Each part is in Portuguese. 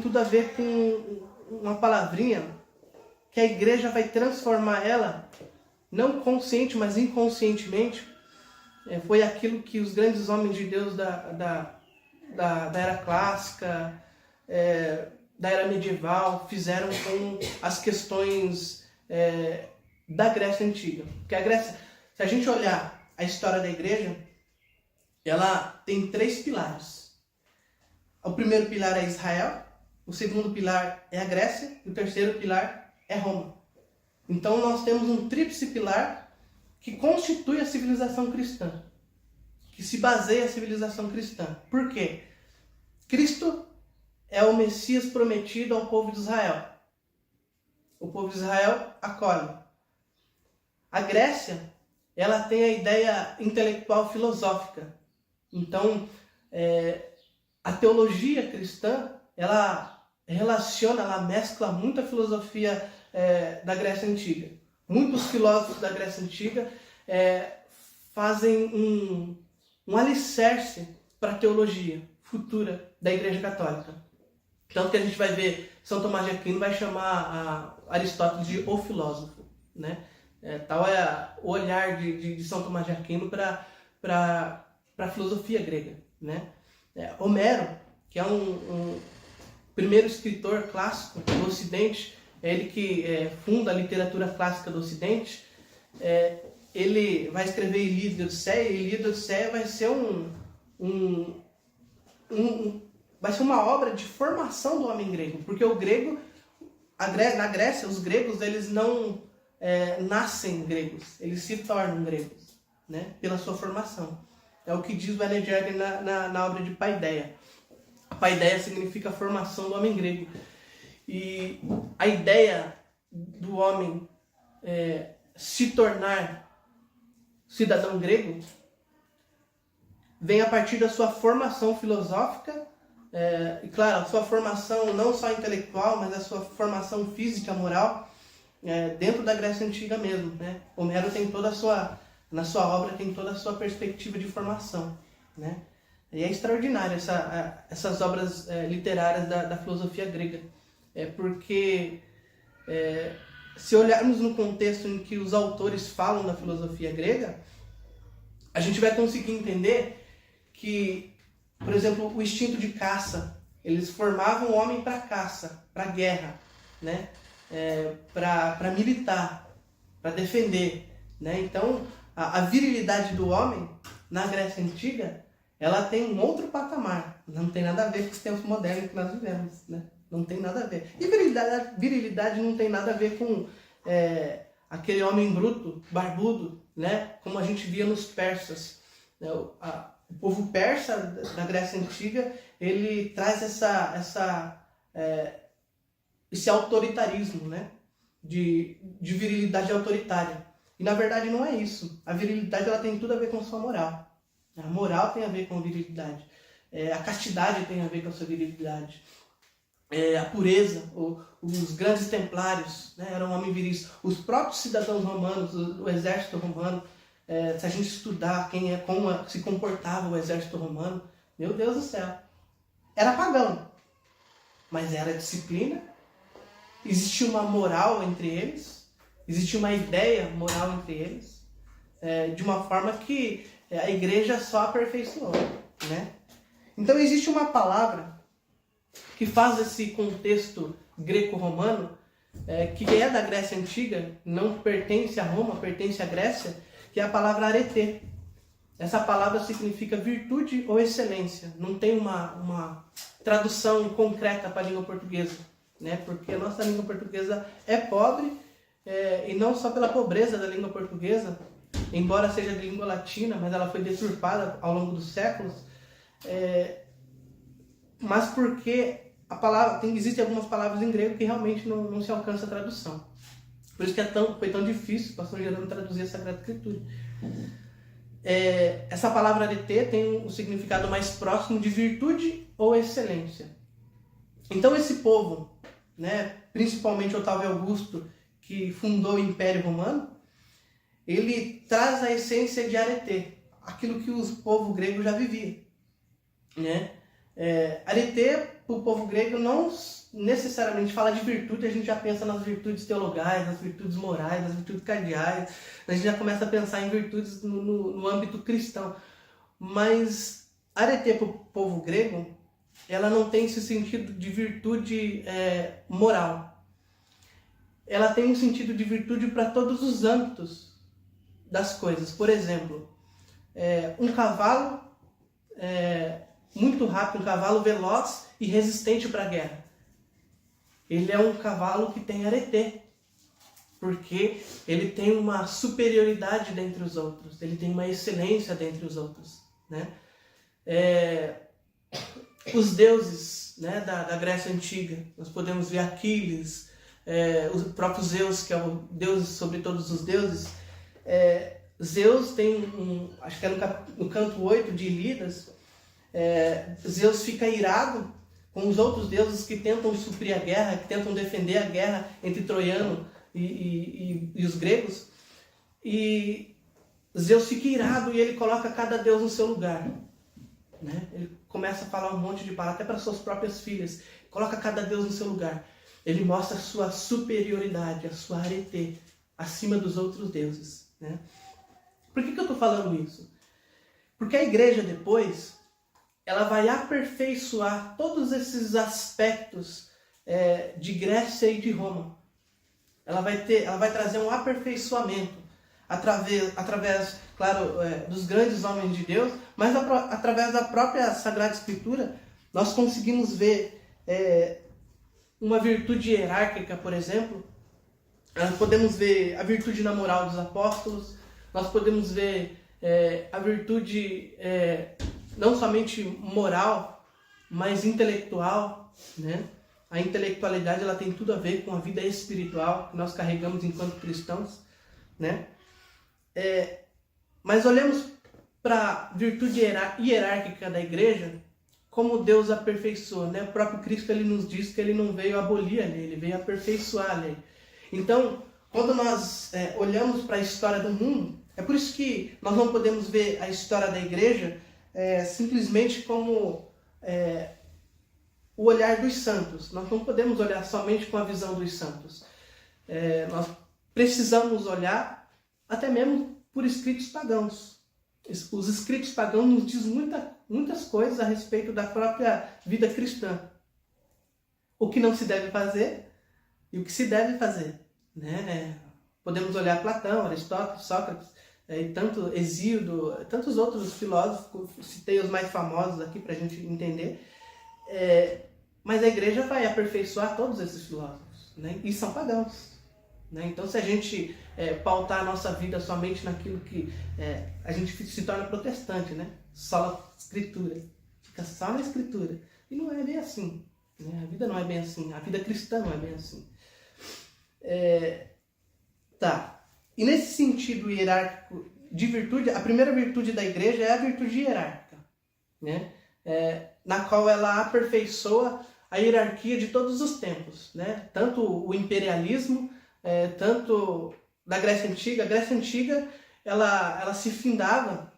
tudo a ver com uma palavrinha que a igreja vai transformar ela, não consciente, mas inconscientemente. Foi aquilo que os grandes homens de Deus da era clássica, da era medieval, fizeram com as questões da Grécia Antiga. Porque a Grécia, se a gente olhar a história da igreja, ela tem 3 pilares. O primeiro pilar é Israel, o segundo pilar é a Grécia e o terceiro pilar é Roma. Então nós temos um tríplice pilar que constitui a civilização cristã, que se baseia a civilização cristã. Por quê? Cristo é o Messias prometido ao povo de Israel. O povo de Israel acolhe. A Grécia, ela tem a ideia intelectual filosófica. Então, a teologia cristã, ela relaciona, ela mescla muito a filosofia da Grécia Antiga. Muitos filósofos da Grécia Antiga fazem um alicerce para a teologia futura da Igreja Católica. Tanto que a gente vai ver, São Tomás de Aquino vai chamar Aristóteles de o filósofo, né? Tal é o olhar de São Tomás de Aquino para a filosofia grega, né? Homero, que é um primeiro escritor clássico do Ocidente, é ele que funda a literatura clássica do Ocidente. Ele vai escrever Ilíada e Odisseia, e Ilíada e Odisseia vai ser vai ser uma obra de formação do homem grego, porque o grego, na Grécia, os gregos, eles não nascem gregos, eles se tornam gregos, né, pela sua formação. É o que diz o Ellen Jagger na obra de Paideia. A Paideia significa a formação do homem grego. E a ideia do homem se tornar cidadão grego vem a partir da sua formação filosófica, e claro, a sua formação não só intelectual, mas a sua formação física, moral, dentro da Grécia Antiga mesmo, né? Homero tem na sua obra tem toda a sua perspectiva de formação, né? E é extraordinário essas obras literárias da filosofia grega, porque se olharmos no contexto em que os autores falam da filosofia grega, a gente vai conseguir entender que, por exemplo, o instinto de caça, eles formavam o homem para caça, para guerra, né? Para militar, para defender, né? Então, a virilidade do homem na Grécia Antiga, ela tem um outro patamar. Não tem nada a ver com os tempos modernos que nós vivemos, né? Não tem nada a ver. E virilidade não tem nada a ver com aquele homem bruto, barbudo, né? Como a gente via nos persas. O povo persa da Grécia Antiga, ele traz esse autoritarismo, né? De virilidade autoritária. E na verdade não é isso. A virilidade, ela tem tudo a ver com a sua moral. A moral tem a ver com a virilidade. A castidade tem a ver com a sua virilidade. A pureza, os grandes templários, né, eram homens viris. Os próprios cidadãos romanos, o exército romano, se a gente estudar como se comportava o exército romano, meu Deus do céu, era pagão, mas era disciplina, existia uma moral entre eles, existia uma ideia moral entre eles, de uma forma que a igreja só aperfeiçoou, né? Então existe uma palavra que faz esse contexto greco-romano, que é da Grécia Antiga, não pertence a Roma, pertence à Grécia, que é a palavra arete. Essa palavra significa virtude ou excelência. Não tem uma tradução concreta para a língua portuguesa, né? Porque a nossa língua portuguesa é pobre, e não só pela pobreza da língua portuguesa, embora seja de língua latina, mas ela foi deturpada ao longo dos séculos, mas porque existem algumas palavras em grego que realmente não se alcança a tradução. Por isso que foi tão difícil o pastor Gerando traduzir a Sagrada Escritura. Essa palavra arete tem um significado mais próximo de virtude ou excelência. Então esse povo, né, principalmente Otávio Augusto, que fundou o Império Romano, ele traz a essência de arete, aquilo que o povo grego já vivia, né? Arete, para o povo grego, não necessariamente fala de virtude, a gente já pensa nas virtudes teologais, nas virtudes morais, nas virtudes cardeais, a gente já começa a pensar em virtudes no âmbito cristão. Mas arete para o povo grego, ela não tem esse sentido de virtude moral. Ela tem um sentido de virtude para todos os âmbitos das coisas. Por exemplo, um cavalo muito rápido, um cavalo veloz e resistente para a guerra. Ele é um cavalo que tem arete, porque ele tem uma superioridade dentre os outros, ele tem uma excelência dentre os outros, né? Os deuses, né, da Grécia Antiga, nós podemos ver Aquiles, o próprio Zeus, que é o Deus sobre todos os deuses. Zeus tem, acho que é no canto 8 de Ilíadas, Zeus fica irado com os outros deuses que tentam suprir a guerra, que tentam defender a guerra entre Troiano e os gregos. E Zeus fica irado e ele coloca cada deus no seu lugar, né? Ele começa a falar um monte de palavras, até para suas próprias filhas. Coloca cada deus no seu lugar. Ele mostra a sua superioridade, a sua arete, acima dos outros deuses, né? Por que eu estou falando isso? Porque a igreja depois, ela vai aperfeiçoar todos esses aspectos de Grécia e de Roma. Ela vai trazer um aperfeiçoamento através, claro, dos grandes homens de Deus, mas através da própria Sagrada Escritura, nós conseguimos ver uma virtude hierárquica, por exemplo. Nós podemos ver a virtude na moral dos apóstolos, nós podemos ver a virtude não somente moral, mas intelectual, né? A intelectualidade, ela tem tudo a ver com a vida espiritual que nós carregamos enquanto cristãos, né? Mas olhemos para a virtude hierárquica da igreja, como Deus aperfeiçoa, né? O próprio Cristo, ele nos diz que ele não veio abolir a lei, ele veio aperfeiçoar a lei. Então, quando nós olhamos para a história do mundo, é por isso que nós não podemos ver a história da igreja simplesmente como o olhar dos santos. Nós não podemos olhar somente com a visão dos santos. Nós precisamos olhar até mesmo por escritos pagãos. Os escritos pagãos nos dizem muitas coisas a respeito da própria vida cristã. O que não se deve fazer e o que se deve fazer, né? Podemos olhar Platão, Aristóteles, Sócrates, e tanto Hesíodo, tantos outros filósofos, citei os mais famosos aqui para a gente entender. Mas a igreja vai aperfeiçoar todos esses filósofos, né? E são pagãos, né? Então, se a gente pautar a nossa vida somente naquilo que a gente se torna protestante, né? Só a escritura, fica só na escritura. E não é bem assim, né? A vida não é bem assim, a vida cristã não é bem assim. E nesse sentido hierárquico de virtude, a primeira virtude da igreja é a virtude hierárquica, né? Na qual ela aperfeiçoa a hierarquia de todos os tempos, né? Tanto o imperialismo, tanto da Grécia Antiga. A Grécia Antiga, ela se findava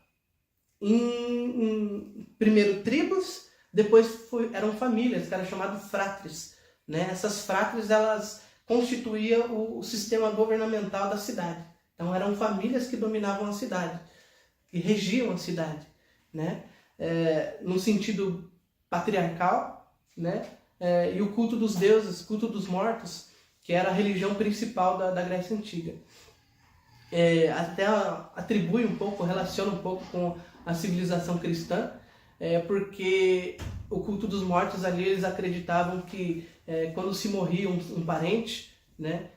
em primeiro tribos, depois eram famílias, que era chamado fratres, né? Essas fratres, elas constituíam o sistema governamental da cidade. Então eram famílias que dominavam a cidade, que regiam a cidade, né? No sentido patriarcal, né? E o culto dos deuses, culto dos mortos, que era a religião principal da Grécia Antiga. Até atribui um pouco, relaciona um pouco com a civilização cristã, porque o culto dos mortos ali, eles acreditavam que quando se morria um parente, né,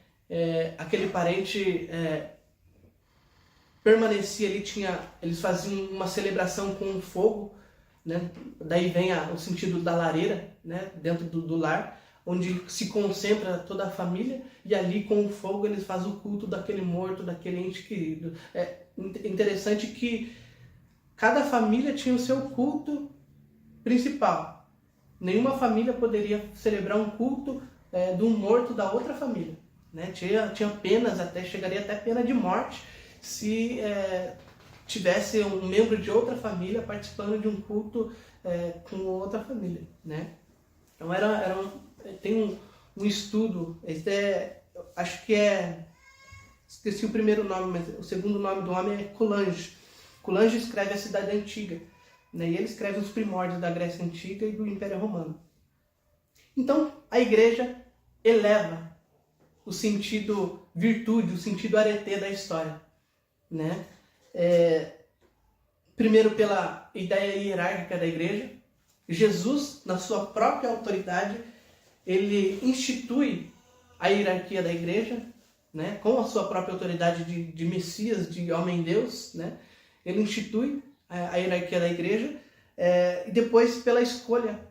aquele parente permanecia ali, eles faziam uma celebração com um fogo, né? Daí vem o sentido da lareira, né? Dentro do lar, onde se concentra toda a família, e ali com o fogo eles fazem o culto daquele morto, daquele ente querido. É interessante que cada família tinha o seu culto principal. Nenhuma família poderia celebrar um culto de um morto da outra família, né? Tinha penas, chegaria até pena de morte se tivesse um membro de outra família participando de um culto com outra família, né? Então tem um estudo, acho que esqueci o primeiro nome, mas o segundo nome do homem é Coulanges. Coulanges escreve a Cidade Antiga, né? E ele escreve os primórdios da Grécia Antiga e do Império Romano. Então, a igreja eleva o sentido virtude, o sentido aretê da história, né? Primeiro pela ideia hierárquica da igreja. Jesus, na sua própria autoridade, ele institui a hierarquia da igreja, né? Com a sua própria autoridade de Messias, de homem-deus, né? Ele institui a hierarquia da igreja, e depois pela escolha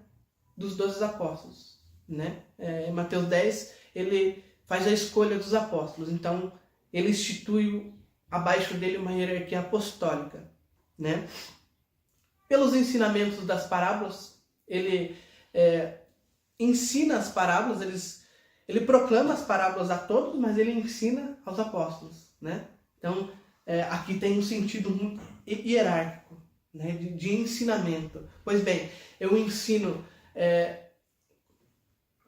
dos 12 apóstolos, né? Em Mateus 10, ele faz a escolha dos apóstolos. Então, ele institui abaixo dele uma hierarquia apostólica, né? Pelos ensinamentos das parábolas, ele ensina as parábolas, ele proclama as parábolas a todos, mas ele ensina aos apóstolos, né? Então, aqui tem um sentido muito hierárquico, né? de ensinamento. Pois bem, eu ensino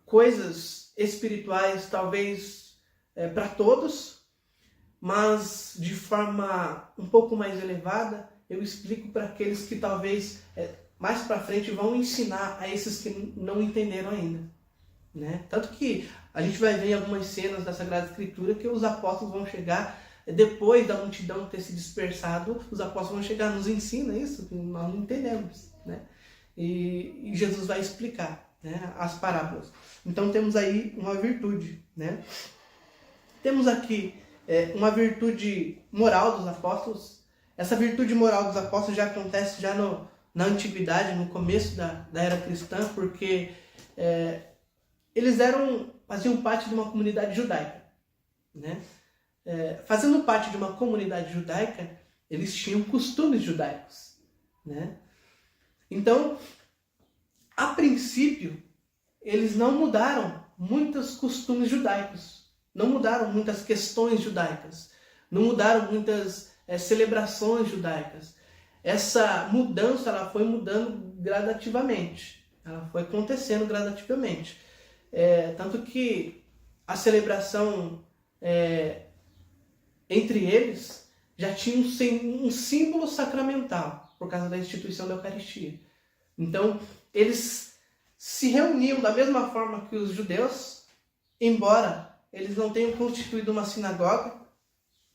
coisas espirituais, talvez para todos, mas de forma um pouco mais elevada, eu explico para aqueles que talvez mais para frente vão ensinar a esses que não entenderam ainda, né? Tanto que a gente vai ver em algumas cenas da Sagrada Escritura que os apóstolos vão chegar, depois da multidão ter se dispersado, os apóstolos vão chegar, nos ensina isso, que nós não entendemos, né? E Jesus vai explicar, né, as parábolas. Então temos aí uma virtude, né? Temos aqui uma virtude moral dos apóstolos. Essa virtude moral dos apóstolos já acontece já na antiguidade, no começo da era cristã, porque eles faziam parte de uma comunidade judaica, né? Fazendo parte de uma comunidade judaica, eles tinham costumes judaicos, né? Então, a princípio, eles não mudaram muitos costumes judaicos, não mudaram muitas questões judaicas, não mudaram muitas celebrações judaicas. Essa mudança ela foi mudando gradativamente, ela foi acontecendo gradativamente. Tanto que a celebração entre eles já tinha um símbolo sacramental, por causa da instituição da Eucaristia. Então, eles se reuniam da mesma forma que os judeus, embora eles não tenham constituído uma sinagoga,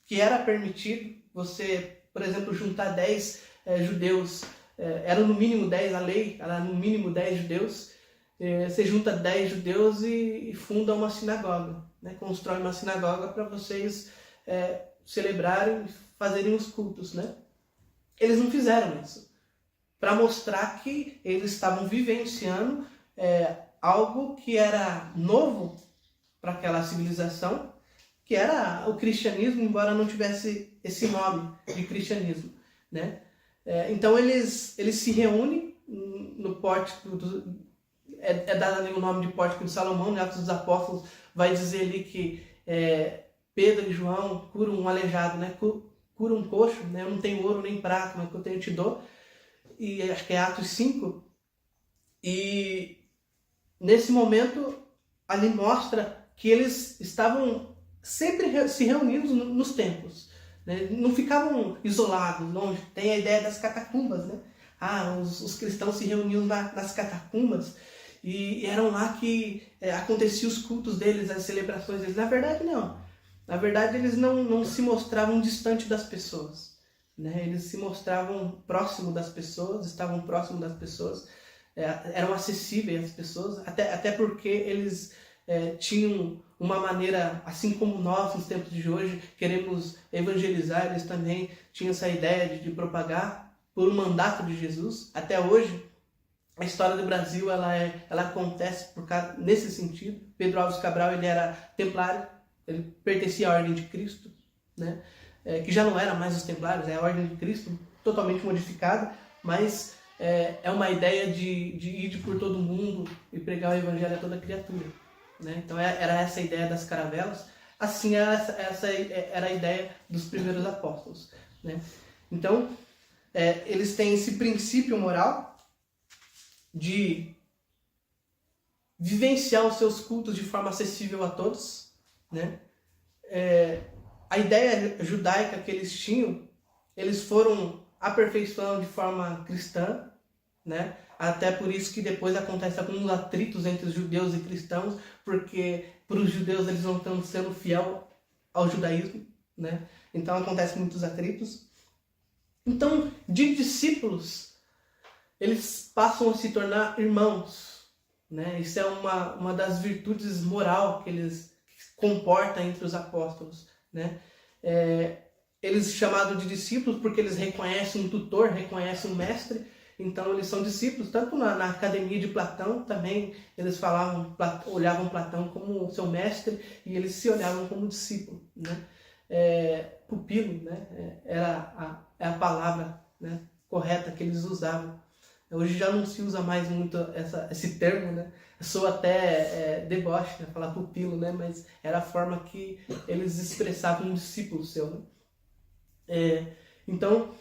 que era permitido você, por exemplo, juntar 10 judeus, era no mínimo 10, a lei era no mínimo 10 judeus, você junta 10 judeus e funda uma sinagoga, né? Constrói uma sinagoga para vocês celebrarem, fazerem os cultos, né? Eles não fizeram isso, para mostrar que eles estavam vivenciando algo que era novo para aquela civilização, que era o cristianismo, embora não tivesse esse nome de cristianismo, né? Então eles se reúnem no pórtico, dado ali o nome de pórtico de Salomão, né? Atos dos Apóstolos vai dizer ali que Pedro e João curam um aleijado, né? Cura um coxo, né? Eu não tenho ouro nem prata, mas que eu tenho te dou. E acho que é Atos 5. E nesse momento ali mostra que eles estavam sempre se reunindo nos templos, né? Não ficavam isolados, longe. Tem a ideia das catacumbas, né? Os cristãos se reuniam nas catacumbas e eram lá que aconteciam os cultos deles, as celebrações deles. Na verdade, não. Na verdade, eles não se mostravam distante das pessoas, né? Eles se mostravam próximo das pessoas, estavam próximos das pessoas, eram acessíveis às pessoas, até porque eles tinham uma maneira, assim como nós nos tempos de hoje queremos evangelizar, eles também tinham essa ideia de propagar por um mandato de Jesus. Até hoje, a história do Brasil ela acontece nesse sentido. Pedro Álvares Cabral ele era templário, ele pertencia à Ordem de Cristo, né? Que já não era mais os templários, é a Ordem de Cristo totalmente modificada, mas é uma ideia de ir por todo mundo e pregar o evangelho a toda criatura, né? Então era essa a ideia das caravelas, assim essa era a ideia dos primeiros apóstolos, né? Então, eles têm esse princípio moral de vivenciar os seus cultos de forma acessível a todos, né? A ideia judaica que eles tinham, eles foram aperfeiçoando de forma cristã, né? Até por isso que depois acontece alguns atritos entre os judeus e cristãos, porque para os judeus eles não estão sendo fiel ao judaísmo, né? Então acontecem muitos atritos. Então, de discípulos, eles passam a se tornar irmãos, né? Isso é uma das virtudes moral que eles comportam entre os apóstolos, né? Eles chamados de discípulos porque eles reconhecem um tutor, reconhecem um mestre. Então eles são discípulos, tanto na academia de Platão também eles olhavam Platão como seu mestre e eles se olhavam como discípulo, né? Pupilo, né? Era a palavra, né, correta que eles usavam. Hoje já não se usa mais muito esse termo, né? Sou até deboche, né, falar pupilo, né? Mas era a forma que eles expressavam um discípulo seu, né? Então,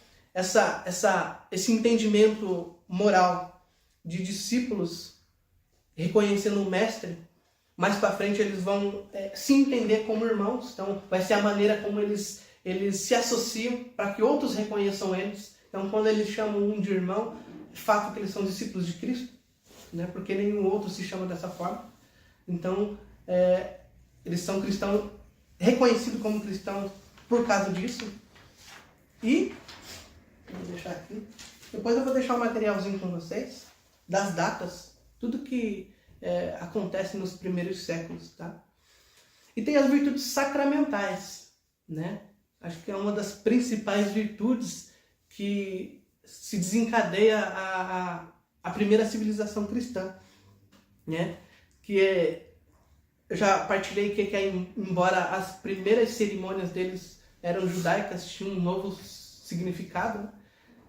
esse entendimento moral de discípulos reconhecendo o mestre, mais para frente eles vão se entender como irmãos. Então, vai ser a maneira como eles se associam para que outros reconheçam eles. Então, quando eles chamam um de irmão, é fato que eles são discípulos de Cristo, né? Porque nenhum outro se chama dessa forma. Então, eles são cristãos, reconhecidos como cristãos por causa disso. E, vou deixar aqui, depois eu vou deixar um materialzinho com vocês, das datas, tudo que acontece nos primeiros séculos, tá? E tem as virtudes sacramentais, né? Acho que é uma das principais virtudes que se desencadeia a primeira civilização cristã, né? Eu já partilhei que embora as primeiras cerimônias deles eram judaicas, tinham um novo significado, né?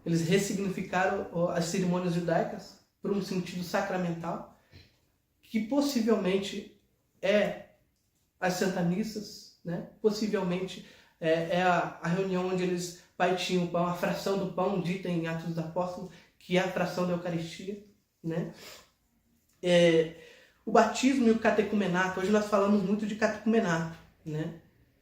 Eles ressignificaram as cerimônias judaicas por um sentido sacramental, que possivelmente as Santas Missas, né? Possivelmente a reunião onde eles partiam o pão, a fração do pão dita em Atos dos Apóstolos, que é a fração da Eucaristia, né? O batismo e o catecumenato, hoje nós falamos muito de catecumenato, né?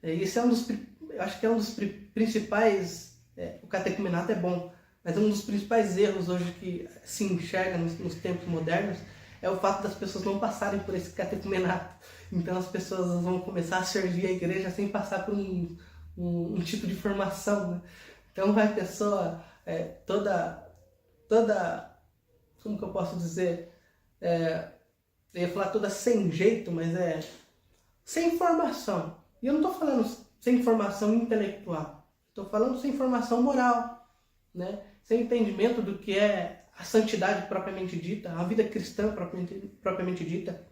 Esse eu acho que é um dos principais, o catecumenato é bom, mas um dos principais erros hoje que se enxerga nos tempos modernos é o fato das pessoas não passarem por esse catecumenato. Então as pessoas vão começar a servir a igreja sem passar por um tipo de formação, né? Então vai a pessoa toda, como que eu posso dizer, eu ia falar toda sem jeito, mas sem formação. E eu não estou falando sem formação intelectual, estou falando sem formação moral, né? Sem entendimento do que é a santidade propriamente dita, a vida cristã propriamente dita.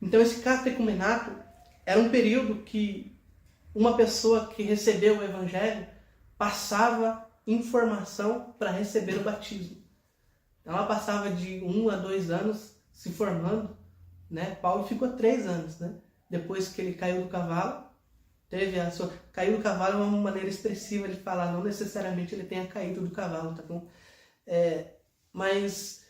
Então esse catecumenato era um período que uma pessoa que recebeu o evangelho passava informação para receber o batismo. Ela passava de 1 a 2 anos se formando, né? Paulo ficou 3 anos, né? Depois que ele caiu do cavalo, caiu do cavalo é uma maneira expressiva de falar, não necessariamente ele tenha caído do cavalo, tá bom? Mas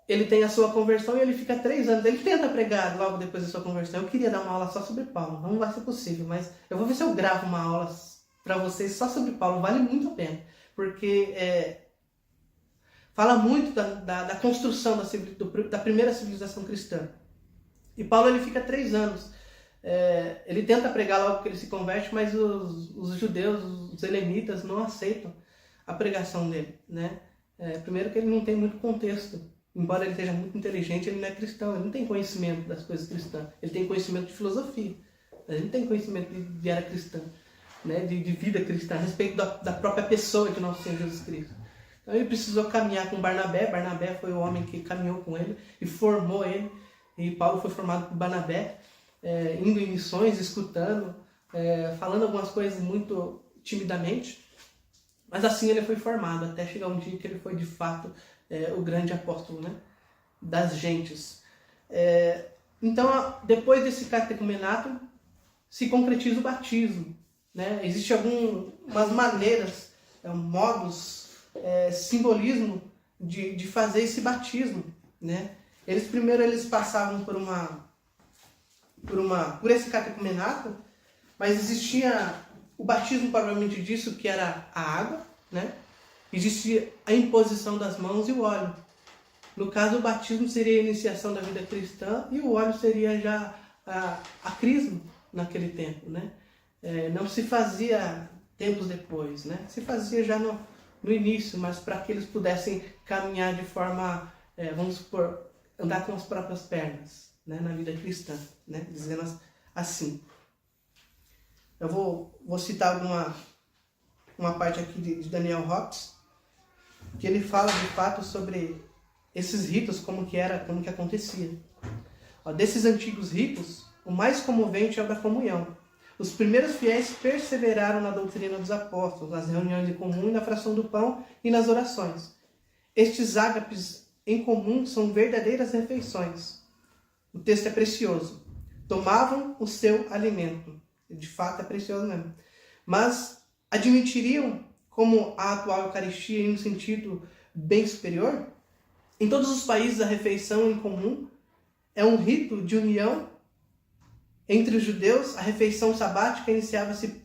ele tem a sua conversão e ele fica 3 anos. Ele tenta pregar logo depois da sua conversão. Eu queria dar uma aula só sobre Paulo, não vai ser possível, mas eu vou ver se eu gravo uma aula para vocês só sobre Paulo, vale muito a pena, porque fala muito da construção da primeira civilização cristã. E Paulo ele fica 3 anos. Ele tenta pregar logo que ele se converte, mas os judeus, os helenitas, não aceitam a pregação dele, né? Primeiro que ele não tem muito contexto. Embora ele seja muito inteligente, ele não é cristão, ele não tem conhecimento das coisas cristãs. Ele tem conhecimento de filosofia, mas ele não tem conhecimento de era cristã, né? de vida cristã, a respeito da própria pessoa de nosso Senhor Jesus Cristo. Então ele precisou caminhar com Barnabé. Barnabé foi o homem que caminhou com ele e formou ele. E Paulo foi formado por Barnabé, indo em missões, escutando, falando algumas coisas muito timidamente. Mas assim ele foi formado, até chegar um dia que ele foi de fato o grande apóstolo, né? Das gentes. Então, depois desse catecumenato, se concretiza o batismo, né? Existem algumas maneiras, modos, simbolismo de fazer esse batismo, né? Primeiro eles passavam por esse catecumenato, mas existia o batismo propriamente disso, que era a água, né? Existia a imposição das mãos e o óleo. No caso, o batismo seria a iniciação da vida cristã e o óleo seria já a crisma naquele tempo, né? Não se fazia tempos depois, né? Se fazia já no início, mas para que eles pudessem caminhar de forma, vamos supor, andar com as próprias pernas, né? Na vida cristã, né? Dizendo assim. Eu vou citar uma parte aqui de Daniel Hopes, que ele fala de fato sobre esses ritos, como que acontecia. Desses antigos ritos, o mais comovente é o da comunhão. Os primeiros fiéis perseveraram na doutrina dos apóstolos, nas reuniões em comum e na fração do pão e nas orações. Estes ágapes em comum são verdadeiras refeições. O texto é precioso. Tomavam o seu alimento. De fato é precioso mesmo. Mas admitiriam como a atual Eucaristia em um sentido bem superior? Em todos os países, a refeição em comum é um rito de união entre os judeus. A refeição sabática iniciava-se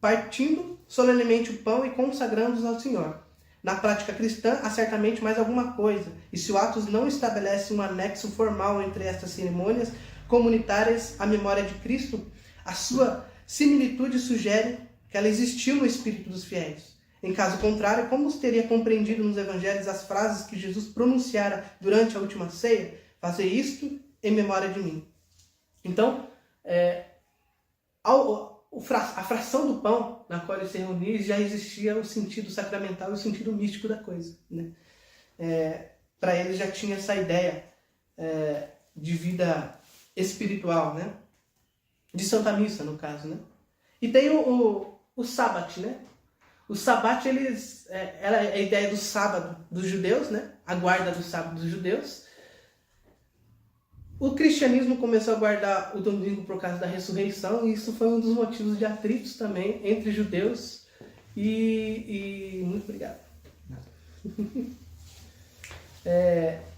partindo solenemente o pão e consagrando-os ao Senhor. Na prática cristã, há certamente mais alguma coisa, e se o Atos não estabelece um anexo formal entre estas cerimônias comunitárias à memória de Cristo, a sua similitude sugere que ela existiu no espírito dos fiéis. Em caso contrário, como se teria compreendido nos evangelhos as frases que Jesus pronunciara durante a última ceia? Fazer isto em memória de mim. Então, a fração do pão na qual eles se reuniam já existia o sentido sacramental e o sentido místico da coisa, né? Para eles já tinha essa ideia de vida espiritual, né? De Santa Missa, no caso, né? E tem o sábado, né? O sábado, era a ideia do sábado dos judeus, né? A guarda do sábado dos judeus. O cristianismo começou a guardar o domingo por causa da ressurreição, e isso foi um dos motivos de atritos também entre judeus e muito obrigado.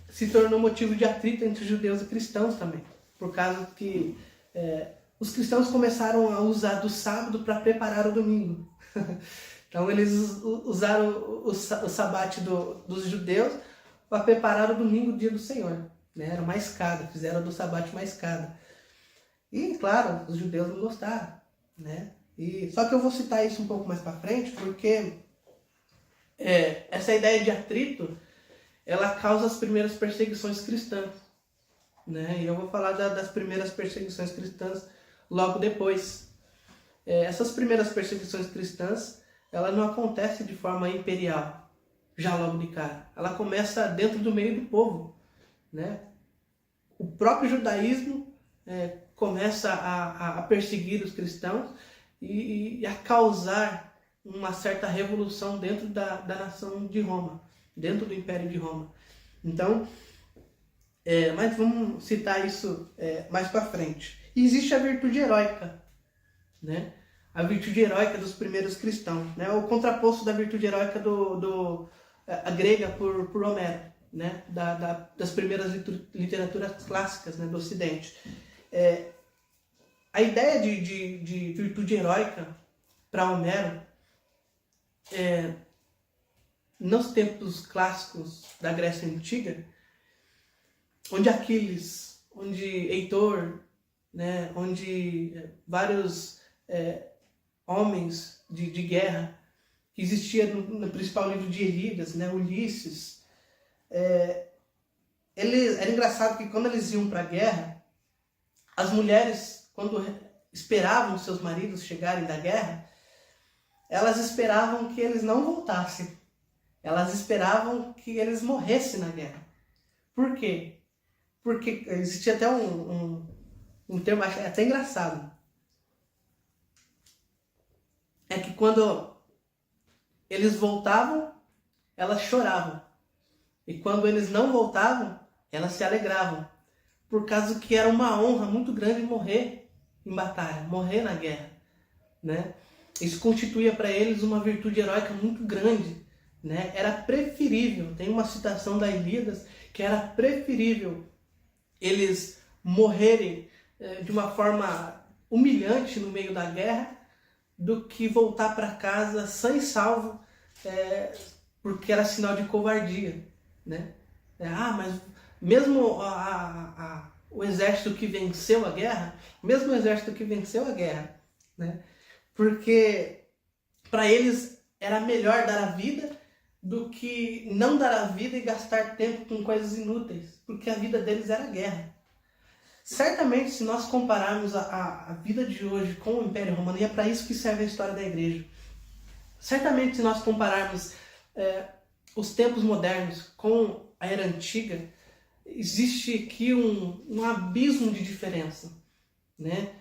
Se tornou motivo de atrito entre judeus e cristãos também, por causa que os cristãos começaram a usar do sábado para preparar o domingo. Então eles usaram o sabate dos judeus para preparar o domingo, o dia do Senhor. Né? Era uma escada, fizeram do sabate uma escada. E, claro, os judeus não gostaram. Né? Só que eu vou citar isso um pouco mais para frente, porque essa ideia de atrito, ela causa as primeiras perseguições cristãs. Né? E eu vou falar das primeiras perseguições cristãs logo depois. Essas primeiras perseguições cristãs, ela não acontece de forma imperial, já logo de cara. Ela começa dentro do meio do povo. Né? O próprio judaísmo começa a perseguir os cristãos e a causar uma certa revolução dentro da nação de Roma, dentro do Império de Roma. Então, mas vamos citar isso mais para frente. E existe a virtude heróica, né? A virtude heróica dos primeiros cristãos, né? O contraposto da virtude heróica a grega por Homero. Né, das primeiras literaturas clássicas, né, do Ocidente. A ideia de virtude heróica para Homero, nos tempos clássicos da Grécia Antiga, onde Aquiles, onde Heitor, né, onde vários homens de guerra, que existia no principal livro de Ilíadas, né, Ulisses, era engraçado que quando eles iam para a guerra, as mulheres, quando esperavam seus maridos chegarem da guerra, elas esperavam que eles não voltassem. Elas esperavam que eles morressem na guerra. Por quê? Porque existia até um termo até engraçado. É que quando eles voltavam, elas choravam. E quando eles não voltavam, elas se alegravam. Por causa que era uma honra muito grande morrer em batalha, morrer na guerra. né? Isso constituía para eles uma virtude heróica muito grande, né? Era preferível, tem uma citação da Ilíadas, que era preferível eles morrerem de uma forma humilhante no meio da guerra do que voltar para casa sã e salvo, porque era sinal de covardia, né? Mas mesmo o exército que venceu a guerra, né? Porque para eles era melhor dar a vida do que não dar a vida e gastar tempo com coisas inúteis, porque a vida deles era guerra. Certamente, se nós compararmos a vida de hoje com o Império Romano, e é para isso que serve a história da igreja, certamente se nós compararmos os tempos modernos com a era antiga, existe aqui um abismo de diferença, né?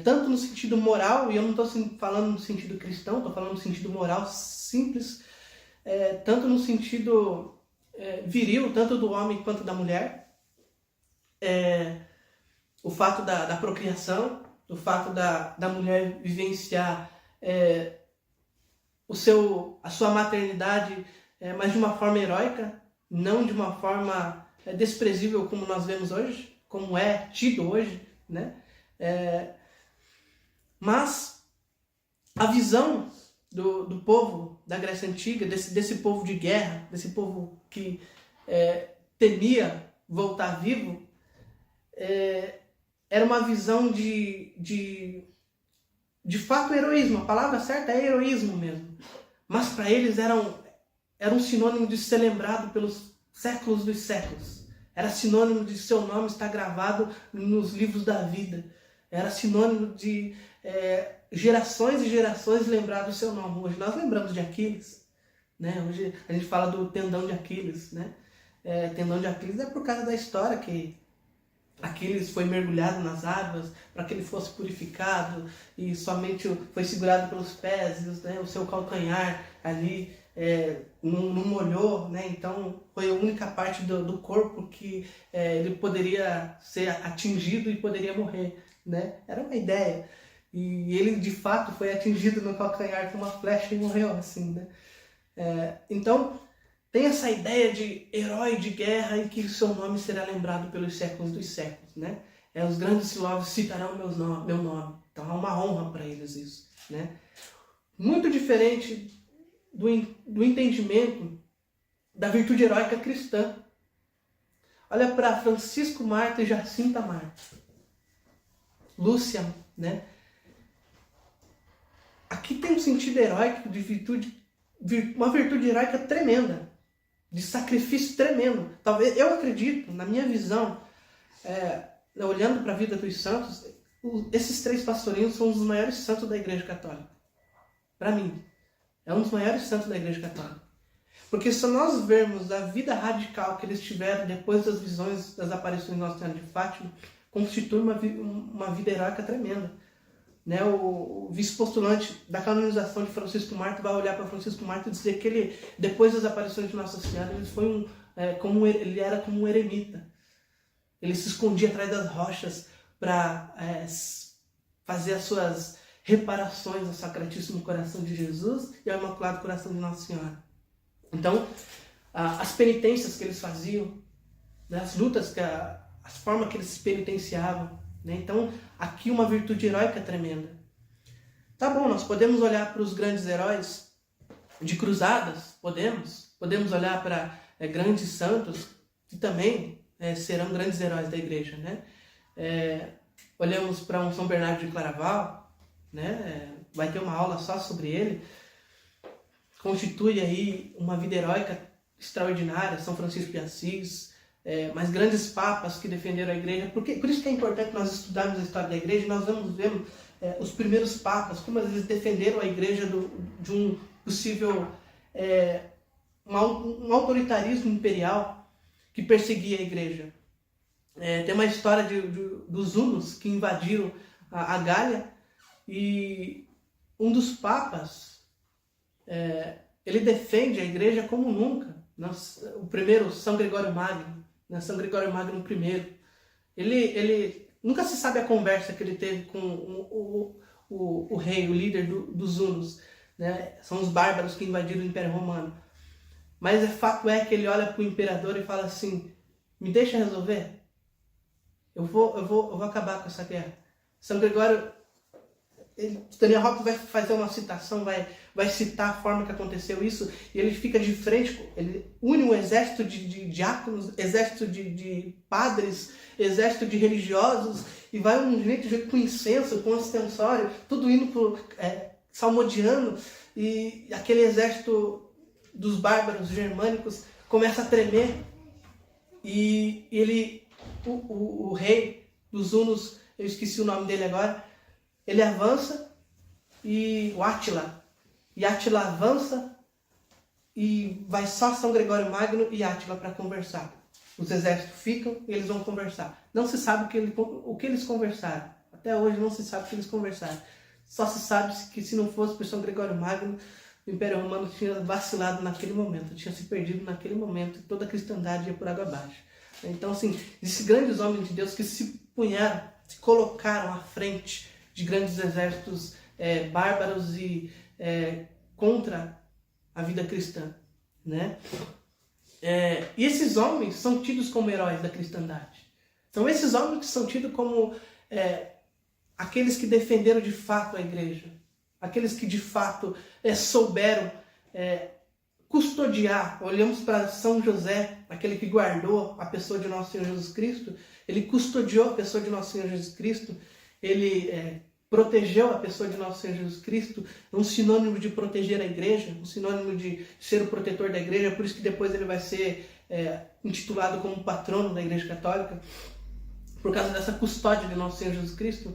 Tanto no sentido moral, e eu não estou falando no sentido cristão, estou falando no sentido moral simples, tanto no sentido viril, tanto do homem quanto da mulher, o fato da procriação, o fato da mulher vivenciar a sua maternidade, mas de uma forma heróica, não de uma forma desprezível como nós vemos hoje, como é tido hoje, né? Mas a visão do povo da Grécia Antiga, desse povo de guerra, desse povo que temia voltar vivo, era uma visão de fato heroísmo. A palavra certa é heroísmo mesmo. Mas para eles era um sinônimo de ser lembrado pelos séculos dos séculos. Era sinônimo de seu nome estar gravado nos livros da vida. Era sinônimo de gerações e gerações lembrar do seu nome. Hoje nós lembramos de Aquiles, né? Hoje a gente fala do tendão de Aquiles, né? Tendão de Aquiles é por causa da história que Aquiles foi mergulhado nas águas para que ele fosse purificado e somente foi segurado pelos pés, né? O seu calcanhar ali não molhou, né? Então foi a única parte do corpo que ele poderia ser atingido e poderia morrer, né? Era uma ideia. E ele de fato foi atingido no calcanhar com uma flecha e morreu assim, né? Então tem essa ideia de herói de guerra e que seu nome será lembrado pelos séculos dos séculos, né? Os grandes filósofos citarão meu nome. Então é uma honra para eles isso, né? Muito diferente do entendimento da virtude heróica cristã. Olha para Francisco Marto e Jacinta Marto. Lúcia, né? Aqui tem um sentido heróico de uma virtude heróica tremenda, de sacrifício tremendo. Talvez, eu acredito, na minha visão, olhando para a vida dos santos, esses três pastorinhos são os maiores santos da Igreja Católica. Para mim, é um dos maiores santos da Igreja Católica. Porque se nós vermos a vida radical que eles tiveram depois das visões, das aparições Nossa Senhora de Fátima, constitui uma vida heróica tremenda. Né? O vice-postulante da canonização de Francisco Marto vai olhar para Francisco Marto e dizer que ele, depois das aparições de Nossa Senhora, ele foi ele era como um eremita. Ele se escondia atrás das rochas para fazer as suas reparações ao Sacratíssimo Coração de Jesus e ao Imaculado Coração de Nossa Senhora. Então, as penitências que eles faziam, né? As lutas, as formas que eles se penitenciavam, né? Então, aqui uma virtude heróica tremenda. Tá bom, nós podemos olhar para os grandes heróis de cruzadas, podemos olhar para grandes santos que também serão grandes heróis da igreja, né? Olhamos para um São Bernardo de Claraval, né? Vai ter uma aula só sobre ele. Constitui aí uma vida heróica extraordinária, São Francisco de Assis, mas grandes papas que defenderam a igreja. Por isso que é importante nós estudarmos a história da igreja. Nós vamos ver os primeiros papas, como eles defenderam a igreja de um possível um autoritarismo imperial que perseguia a igreja. Tem uma história dos hunos que invadiram a Gália, e um dos papas ele defende a igreja como nunca. O primeiro, São Gregório Magno, São Gregório Magno I, ele nunca se sabe a conversa que ele teve com o rei, o líder dos hunos, né? São os bárbaros que invadiram o Império Romano. Mas o fato é que ele olha para o imperador e fala assim: me deixa resolver. Eu vou acabar com essa guerra. São Gregório, Daniel Hopkins vai fazer uma citação, vai citar a forma que aconteceu isso, e ele fica de frente, ele une um exército de diáconos, exército de padres, exército de religiosos, e vai um jeito com incenso, com ostensório, tudo indo salmodiando, e aquele exército dos bárbaros germânicos começa a tremer, e ele, o rei dos hunos, eu esqueci o nome dele agora, ele avança, e o Átila avança, e vai só São Gregório Magno e Átila para conversar. Os exércitos ficam e eles vão conversar. Não se sabe o que eles conversaram. Até hoje não se sabe o que eles conversaram. Só se sabe que se não fosse por São Gregório Magno, o Império Romano tinha vacilado naquele momento, tinha se perdido naquele momento, e toda a cristandade ia por água abaixo. Então, assim, esses grandes homens de Deus que se colocaram à frente de grandes exércitos bárbaros e contra a vida cristã, né? E esses homens são tidos como heróis da cristandade. São esses homens que são tidos como aqueles que defenderam de fato a igreja, aqueles que de fato souberam custodiar. Olhamos para São José, aquele que guardou a pessoa de nosso Senhor Jesus Cristo, ele custodiou a pessoa de nosso Senhor Jesus Cristo, ele protegeu a pessoa de nosso Senhor Jesus Cristo, um sinônimo de proteger a igreja, um sinônimo de ser o protetor da igreja, por isso que depois ele vai ser intitulado como patrono da Igreja Católica, por causa dessa custódia de nosso Senhor Jesus Cristo.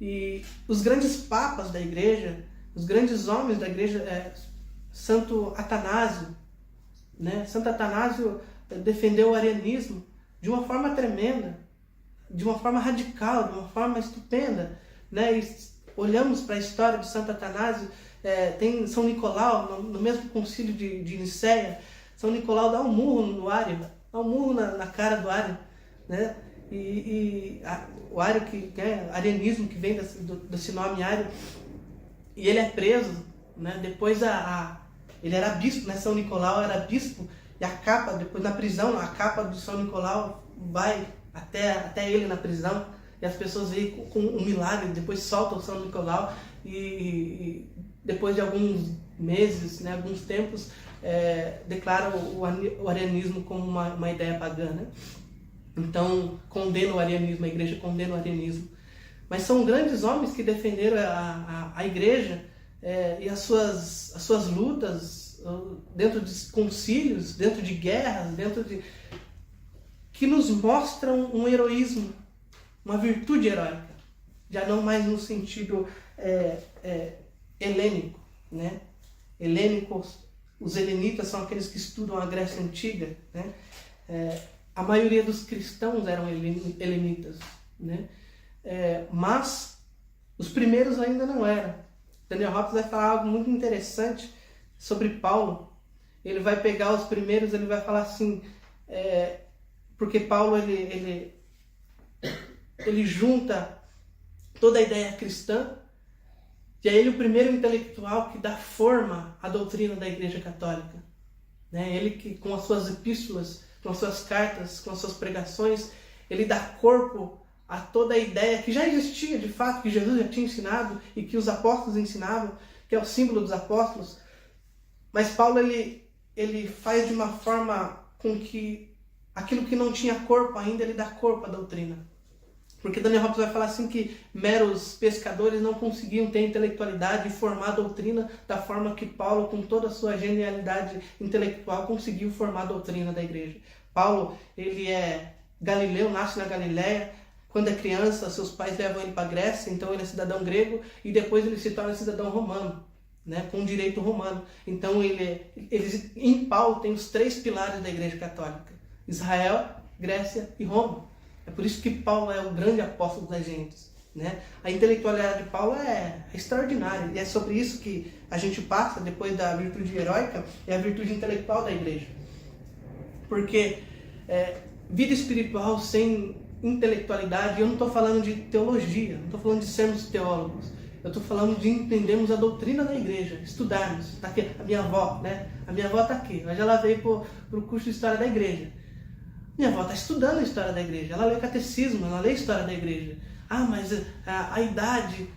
E os grandes papas da igreja, os grandes homens da igreja, Santo Atanásio, né? Santo Atanásio defendeu o arianismo de uma forma tremenda, de uma forma radical, de uma forma estupenda, né? E olhamos para a história de Santo Atanásio, tem São Nicolau, no mesmo concílio de Nicéia, São Nicolau dá um murro no Ário, dá um murro na cara do Ário, né? O Ário, que é arianismo, que vem desse nome Ário, e ele é preso, né? Depois ele era bispo, né? São Nicolau era bispo, e a capa, depois na prisão, a capa de São Nicolau vai até ele na prisão, e as pessoas veem com um milagre, depois soltam São Nicolau, e depois de alguns meses, né, alguns tempos, declaram o arianismo como uma ideia pagã, né? Então, condena o arianismo, a igreja condena o arianismo. Mas são grandes homens que defenderam a igreja e as suas lutas dentro de concílios, dentro de guerras, que nos mostram um heroísmo, uma virtude heróica, já não mais no sentido helênico, né? Helênicos, os helenitas são aqueles que estudam a Grécia Antiga, né? A maioria dos cristãos eram helenitas, né? Mas os primeiros ainda não eram. Daniel Hopkins vai falar algo muito interessante sobre Paulo. Ele vai pegar os primeiros, ele vai falar assim, porque Paulo ele junta toda a ideia cristã, e é ele o primeiro intelectual que dá forma à doutrina da Igreja Católica, né? Ele que, com as suas epístolas, com as suas cartas, com as suas pregações, ele dá corpo a toda a ideia que já existia de fato, que Jesus já tinha ensinado e que os apóstolos ensinavam, que é o símbolo dos apóstolos. Mas Paulo ele faz de uma forma com que aquilo que não tinha corpo ainda, ele dá corpo à doutrina. Porque Daniel Hopkins vai falar assim que meros pescadores não conseguiam ter intelectualidade e formar a doutrina da forma que Paulo, com toda a sua genialidade intelectual, conseguiu formar a doutrina da igreja. Paulo, ele é galileu, nasce na Galileia. Quando é criança, seus pais levam ele para a Grécia, então ele é cidadão grego, e depois ele se torna cidadão romano, né, com direito romano. Então em Paulo tem os 3 pilares da Igreja Católica: Israel, Grécia e Roma. É por isso que Paulo é o grande apóstolo das gentes, né? A intelectualidade de Paulo é extraordinária, e é sobre isso que a gente passa, depois da virtude heróica, é a virtude intelectual da igreja. Porque vida espiritual sem intelectualidade, eu não estou falando de teologia, não estou falando de sermos teólogos, Eu estou falando de entendermos a doutrina da igreja, estudarmos. Tá aqui, a minha avó, né? A minha avó está aqui. Hoje ela veio para o curso de História da Igreja. Minha avó está estudando a História da Igreja. Ela lê catecismo, ela lê a História da Igreja. Ah, mas a idade...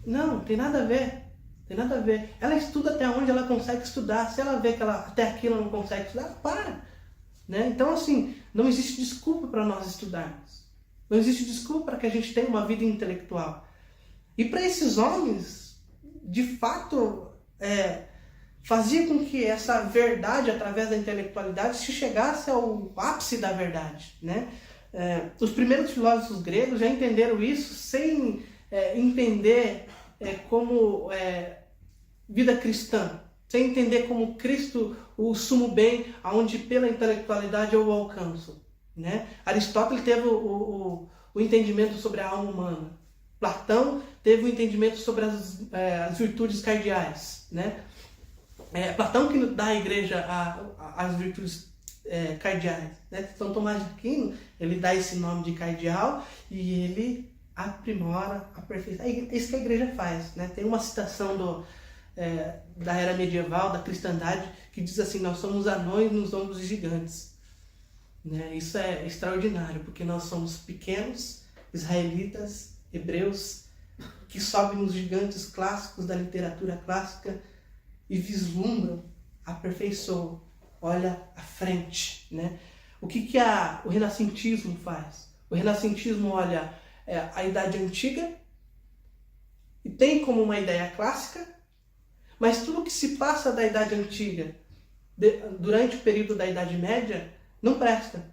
Não, tem nada a ver. Tem nada a ver. Ela estuda até onde ela consegue estudar. Se ela vê que até aqui ela não consegue estudar, para. Né? Então, assim, não existe desculpa para nós estudarmos. Não existe desculpa para que a gente tenha uma vida intelectual. E para esses homens, de fato, fazia com que essa verdade, através da intelectualidade, se chegasse ao ápice da verdade. Né? Os primeiros filósofos gregos já entenderam isso sem entender como vida cristã, sem entender como Cristo o sumo bem, aonde pela intelectualidade eu o alcanço. Né? Aristóteles teve o entendimento sobre a alma humana. Platão teve o entendimento sobre as virtudes cardeais. Né? Platão que dá à igreja as virtudes cardeais. Né? Então Tomás de Aquino, ele dá esse nome de cardeal e ele aprimora, aperfeiçoa. É isso que a igreja faz. Né? Tem uma citação da era medieval, da cristandade, que diz assim: nós somos anões nos ombros de gigantes. Né? Isso é extraordinário, porque nós somos pequenos, israelitas, hebreus, que sobem nos gigantes clássicos da literatura clássica e vislumbram, aperfeiçoam, olha à frente. Né? O que o renascentismo faz? O renascentismo olha a Idade Antiga e tem como uma ideia clássica, mas tudo que se passa da Idade Antiga durante o período da Idade Média não presta,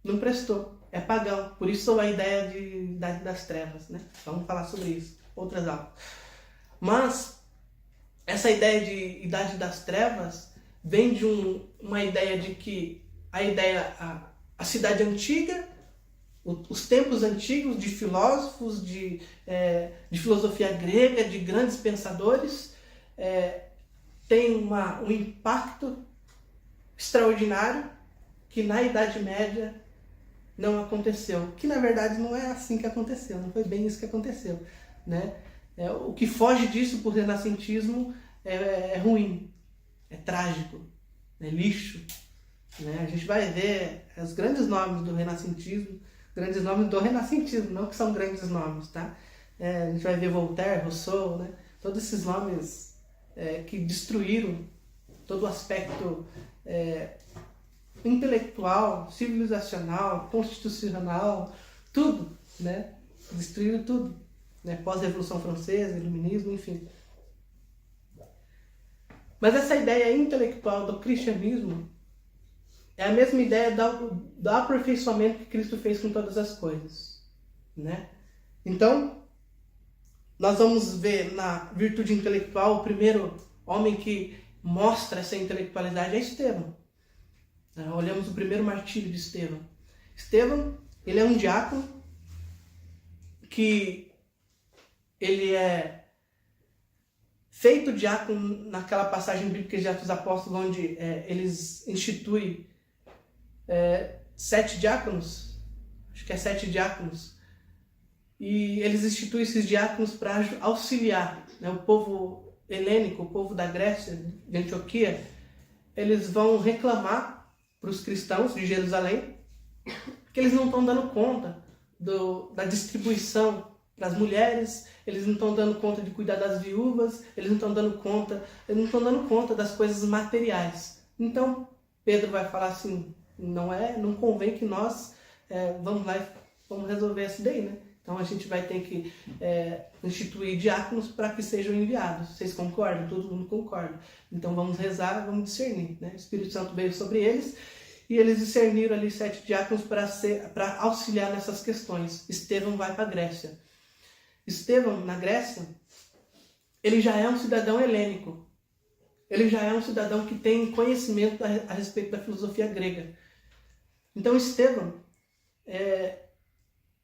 não prestou, é pagão. Por isso a ideia de Idade das Trevas. Né? Vamos falar sobre isso, outras aulas. Mas essa ideia de Idade das Trevas vem de uma ideia de que a cidade antiga, os tempos antigos de filósofos, de filosofia grega, de grandes pensadores, tem um impacto extraordinário que na Idade Média não aconteceu. Que na verdade não é assim que aconteceu, não foi bem isso que aconteceu. Né? O que foge disso por renascentismo é ruim, é trágico, é lixo. Né? A gente vai ver os grandes nomes do renascentismo, não que são grandes nomes, tá? A gente vai ver Voltaire, Rousseau, né? Todos esses nomes que destruíram todo o aspecto intelectual, civilizacional, constitucional, tudo, né? Destruíram tudo, né? Pós-Revolução Francesa, Iluminismo, enfim. Mas essa ideia intelectual do cristianismo é a mesma ideia do aperfeiçoamento que Cristo fez com todas as coisas. Né? Então, nós vamos ver na virtude intelectual, o primeiro homem que mostra essa intelectualidade é Estevão. Olhamos o primeiro martírio de Estevão. Estevão, ele é um diácono que ele é feito diácono naquela passagem bíblica de Atos dos Apóstolos, onde eles instituem 7 diáconos, acho que é 7 diáconos, e eles instituem esses diáconos para auxiliar, né, o povo helênico, o povo da Grécia, de Antioquia. Eles vão reclamar para os cristãos de Jerusalém que eles não estão dando conta da distribuição para as mulheres, eles não estão dando conta de cuidar das viúvas, eles não estão dando conta das coisas materiais. Então Pedro vai falar assim: não convém que nós vamos lá e vamos resolver isso daí, né? Então a gente vai ter que instituir diáconos para que sejam enviados. Vocês concordam? Todo mundo concorda. Então vamos rezar, vamos discernir. Né? O Espírito Santo veio sobre eles e eles discerniram ali 7 diáconos para auxiliar nessas questões. Estevão vai para a Grécia. Estevão, na Grécia, ele já é um cidadão helênico. Ele já é um cidadão que tem conhecimento a respeito da filosofia grega. Então Estevão,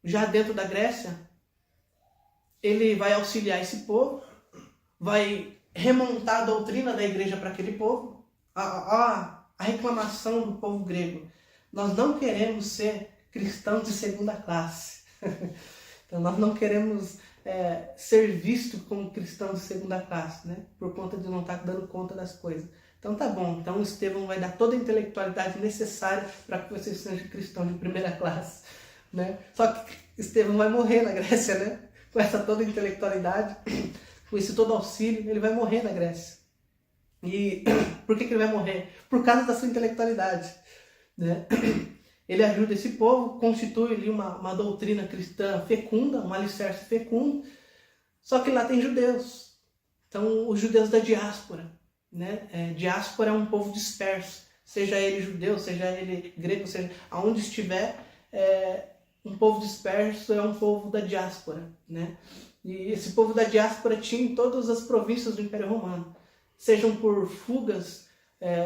já dentro da Grécia, ele vai auxiliar esse povo, vai remontar a doutrina da igreja para aquele povo. A reclamação do povo grego: nós não queremos ser cristãos de segunda classe. Então nós não queremos ser visto como cristão de segunda classe, né? Por conta de não estar dando conta das coisas. Então tá bom, então Estevão vai dar toda a intelectualidade necessária para que você seja cristão de primeira classe, né? Só que Estevão vai morrer na Grécia, né? Com essa toda intelectualidade, com esse todo auxílio, ele vai morrer na Grécia. E por que ele vai morrer? Por causa da sua intelectualidade, né? Ele ajuda esse povo, constitui ali uma doutrina cristã fecunda, um alicerce fecundo, só que lá tem judeus. Então, os judeus da diáspora, né? Diáspora é um povo disperso, seja ele judeu, seja ele grego, seja aonde estiver, um povo disperso é um povo da diáspora, né? E esse povo da diáspora tinha em todas as províncias do Império Romano, sejam por fugas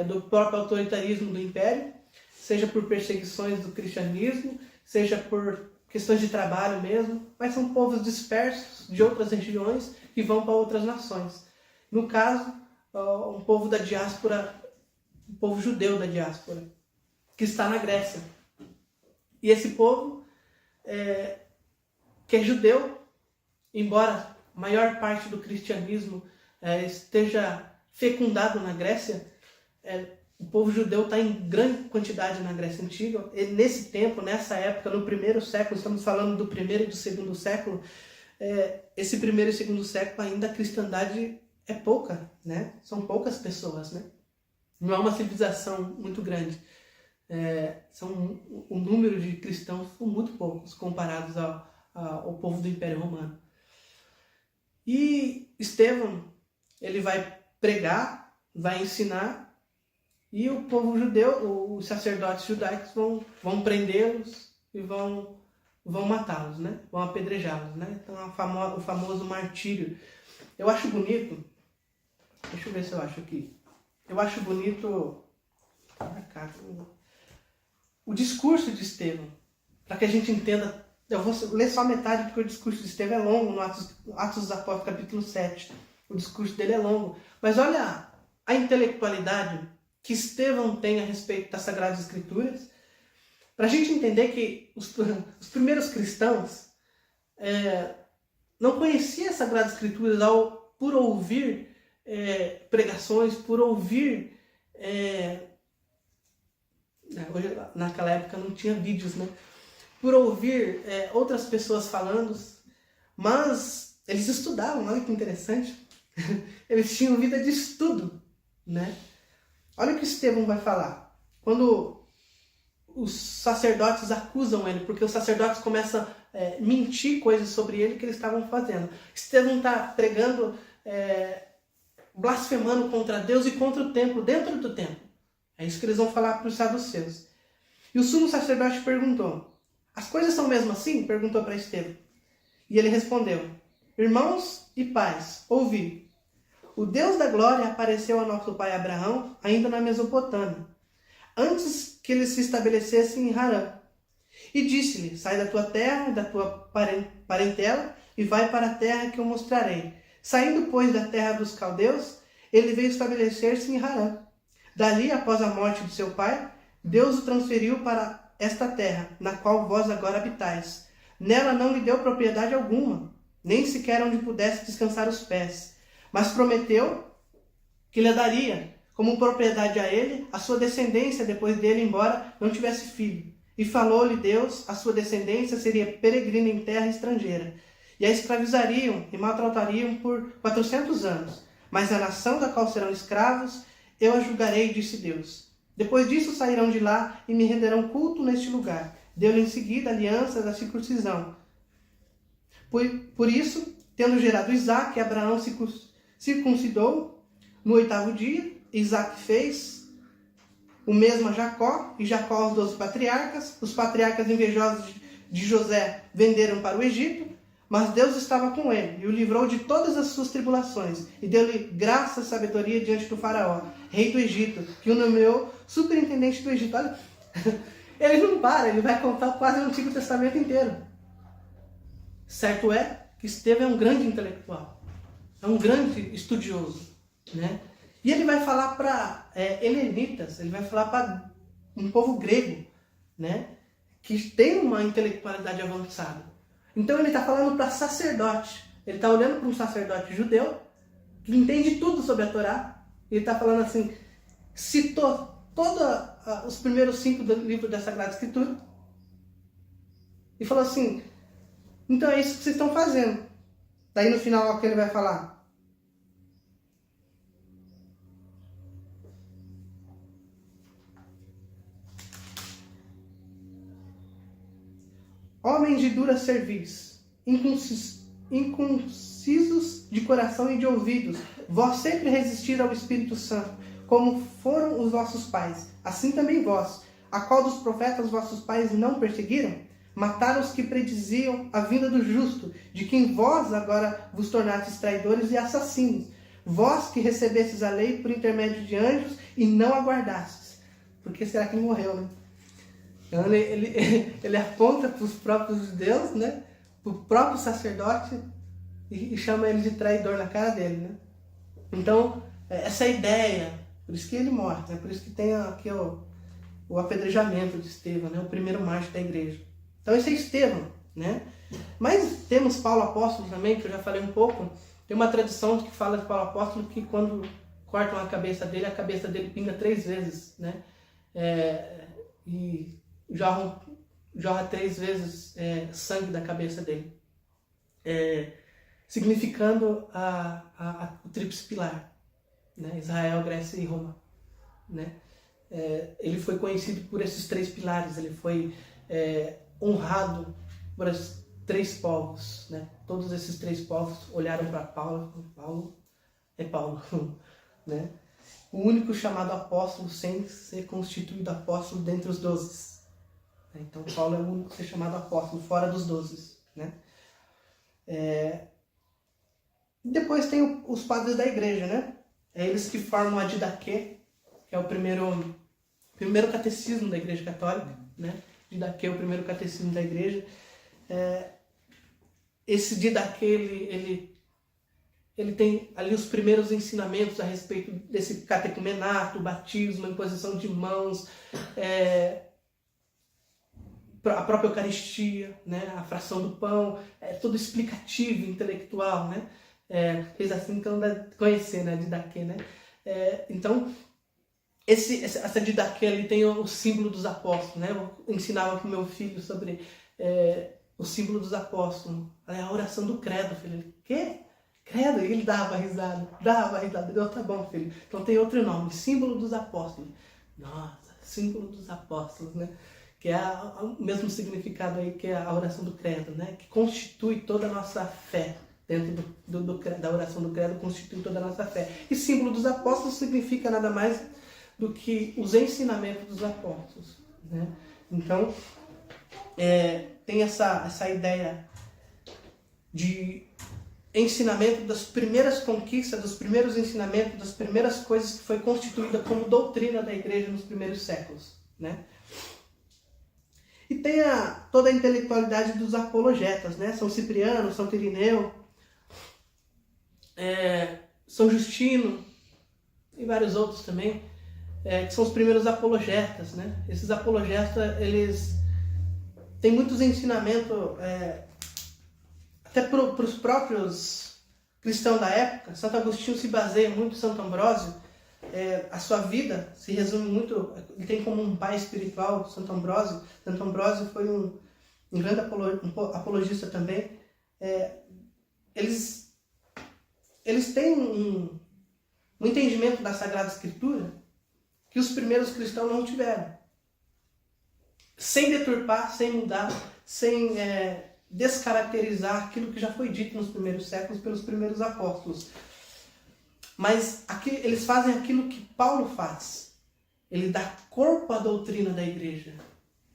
do próprio autoritarismo do Império, seja por perseguições do cristianismo, seja por questões de trabalho mesmo, mas são povos dispersos de outras regiões que vão para outras nações. No caso, um povo da diáspora, um povo judeu da diáspora, que está na Grécia. E esse povo, que é judeu, embora a maior parte do cristianismo esteja fecundado na Grécia, o povo judeu está em grande quantidade na Grécia Antiga. E nesse tempo, nessa época, no primeiro século, estamos falando do primeiro e do segundo século, esse primeiro e segundo século ainda a cristandade é pouca, né? São poucas pessoas, né? Não é uma civilização muito grande. O número de cristãos são muito poucos comparados ao povo do Império Romano. E Estevão, ele vai pregar, vai ensinar, e o povo judeu, os sacerdotes judaicos vão prendê-los e vão matá-los, né? Vão apedrejá-los, né? Então o famoso martírio. Eu acho bonito, deixa eu ver se eu acho aqui. Eu acho bonito o discurso de Estevão, para que a gente entenda. Eu vou ler só metade, porque o discurso de Estevão é longo, no Atos dos Apóstolos, capítulo 7. O discurso dele é longo. Mas olha a intelectualidade que Estevão tem a respeito das Sagradas Escrituras, para a gente entender que os primeiros cristãos não conheciam as Sagradas Escrituras por ouvir pregações, por ouvir... hoje, naquela época não tinha vídeos, né? Por ouvir outras pessoas falando, mas eles estudavam, olha que interessante. Eles tinham vida de estudo, né? Olha o que Estevão vai falar. Quando os sacerdotes acusam ele, porque os sacerdotes começam a mentir coisas sobre ele que eles estavam fazendo. Estevão está pregando, blasfemando contra Deus e contra o templo, dentro do templo. É isso que eles vão falar para os saduceus. E o sumo sacerdote perguntou: as coisas são mesmo assim? Perguntou para Estevão. E ele respondeu: irmãos e pais, ouvi. O Deus da glória apareceu a nosso pai Abraão ainda na Mesopotâmia, antes que ele se estabelecesse em Harã. E disse-lhe: sai da tua terra e da tua parentela e vai para a terra que eu mostrarei. Saindo, pois, da terra dos caldeus, ele veio estabelecer-se em Harã. Dali, após a morte de seu pai, Deus o transferiu para esta terra, na qual vós agora habitais. Nela não lhe deu propriedade alguma, nem sequer onde pudesse descansar os pés. Mas prometeu que lhe daria, como propriedade a ele, a sua descendência depois dele, embora não tivesse filho. E falou-lhe Deus, a sua descendência seria peregrina em terra estrangeira, e a escravizariam e maltratariam por 400 anos. Mas a nação da qual serão escravos, eu a julgarei, disse Deus. Depois disso sairão de lá e me renderão culto neste lugar. Deu-lhe em seguida a aliança da circuncisão. Por isso, tendo gerado Isaque, Abraão circuncidou no 8º dia. Isaque fez o mesmo a Jacó, e Jacó aos 12 patriarcas. Os patriarcas invejosos de José venderam para o Egito, mas Deus estava com ele e o livrou de todas as suas tribulações, e deu-lhe graça e sabedoria diante do faraó, rei do Egito, que o nomeou superintendente do Egito. Olha, ele não para, ele vai contar quase o Antigo Testamento inteiro. Certo é que Estevão é um grande intelectual, é um grande estudioso, né? E ele vai falar para helenitas, ele vai falar para um povo grego, né? Que tem uma intelectualidade avançada. Então ele está falando para sacerdote, Ele está olhando para um sacerdote judeu que entende tudo sobre a Torá. Ele está falando assim, citou todos os primeiros 5 livros da Sagrada Escritura e falou assim, então é isso que vocês estão fazendo. Daí no final, olha o que ele vai falar. Homens de dura cerviz, inconcisos de coração e de ouvidos, vós sempre resistiram ao Espírito Santo, como foram os vossos pais. Assim também vós, a qual dos profetas vossos pais não perseguiram? Mataram os que prediziam a vinda do justo, de quem vós agora vos tornastes traidores e assassinos. Vós que recebestes a lei por intermédio de anjos e não aguardastes. Por que será que ele morreu, né? Então ele aponta para os próprios judeus, né? Para o próprio sacerdote e chama ele de traidor na cara dele, né? Então, essa ideia, por isso que ele morre, né? Por isso que tem aqui o apedrejamento de Estevão, né? O primeiro mártir da igreja. Então esse é Estevão, né? Mas temos Paulo Apóstolo também, que eu já falei um pouco. Tem uma tradição que fala de Paulo Apóstolo que quando cortam a cabeça dele pinga 3 vezes, né? E jorra 3 vezes sangue da cabeça dele. Significando o tríplice pilar, né? Israel, Grécia e Roma, né? Ele foi conhecido por esses 3 pilares, ele foi honrado por esses 3 povos, né? Todos esses 3 povos olharam para Paulo e falaram, Paulo é Paulo, né? O único chamado apóstolo sem ser constituído apóstolo dentre os 12. Então Paulo é o único a ser chamado apóstolo fora dos 12, né? Depois tem os padres da igreja, né? É eles que formam a Didaquê, que é o primeiro catecismo da Igreja Católica, né? Didaquê é o primeiro catecismo da igreja. Esse Didaquê, ele tem ali os primeiros ensinamentos a respeito desse catecumenato, batismo, imposição de mãos, a própria Eucaristia, né? A fração do pão, tudo explicativo, intelectual, né? Fez assim que não dá conhecer, né? Didaquê, né? Então, essa Didaquê ali tem o símbolo dos apóstolos, né? Eu ensinava para o meu filho sobre o símbolo dos apóstolos, a oração do credo, filho. Ele, quê? Credo? E ele dava risada. Eu, tá bom, filho. Então tem outro nome, símbolo dos apóstolos. Nossa, símbolo dos apóstolos, né? Que é o mesmo significado aí que é a oração do credo, né? Que constitui toda a nossa fé. Dentro da oração do credo constitui toda a nossa fé. E símbolo dos apóstolos significa nada mais do que os ensinamentos dos apóstolos, né? Então, tem essa ideia de ensinamento das primeiras conquistas, dos primeiros ensinamentos, das primeiras coisas que foi constituída como doutrina da igreja nos primeiros séculos, né? E tem toda a intelectualidade dos apologetas, né? São Cipriano, São Irineu, São Justino e vários outros também, que são os primeiros apologetas, né? Esses apologetas, eles têm muitos ensinamentos, até para os próprios cristãos da época. Santo Agostinho se baseia muito em Santo Ambrósio. A sua vida se resume muito, ele tem como um pai espiritual Santo Ambrósio. Santo Ambrósio foi um grande apologista também. Eles têm um entendimento da Sagrada Escritura que os primeiros cristãos não tiveram. Sem deturpar, sem mudar, sem descaracterizar aquilo que já foi dito nos primeiros séculos pelos primeiros apóstolos. Mas aqui, eles fazem aquilo que Paulo faz. Ele dá corpo à doutrina da igreja,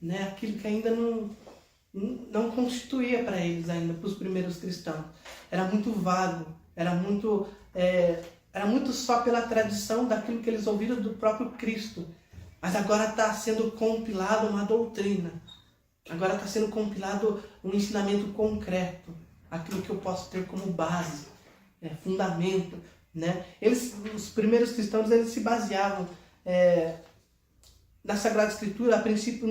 né? Aquilo que ainda não constituía para eles ainda, para os primeiros cristãos. Era muito vago, era muito só pela tradição daquilo que eles ouviram do próprio Cristo. Mas agora está sendo compilado uma doutrina. Agora está sendo compilado um ensinamento concreto. Aquilo que eu posso ter como base, fundamento, né? Os primeiros cristãos, eles se baseavam na Sagrada Escritura, a princípio